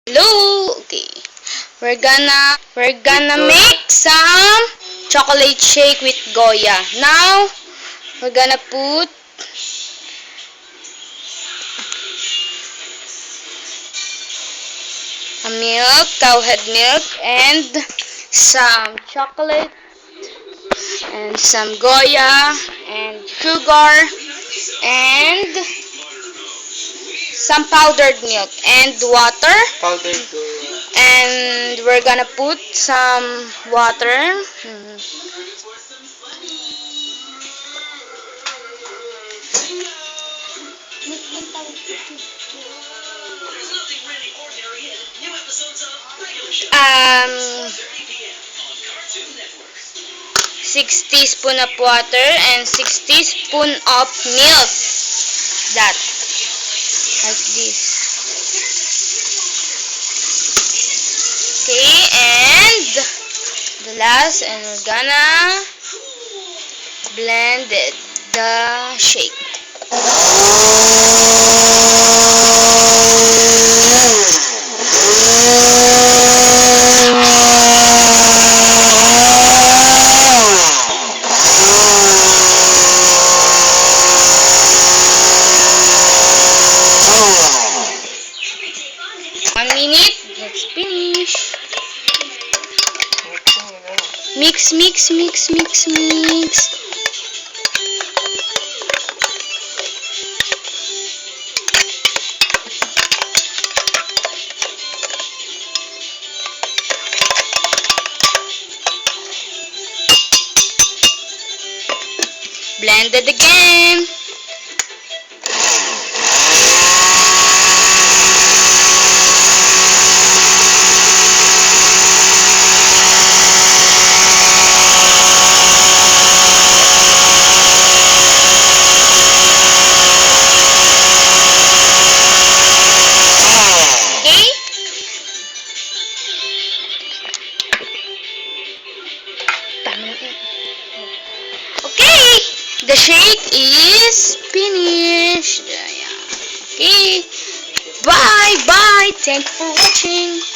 Hello. Okay. We're gonna make some chocolate shake with Goya. Now we're gonna put a milk, cowhead milk, and some chocolate and some Goya and sugar and some powdered milk and water. Powdered Goya. And we're gonna put some water. Um, 6 teaspoon of water and 6 teaspoon of milk. That, like this. Okay, and the last, and we're gonna blend the shake. One minute, let's finish. Mix, mix, mix, mix, mix. Blend it again. Okay, the shake is finished. Okay, bye bye. Thank you for watching.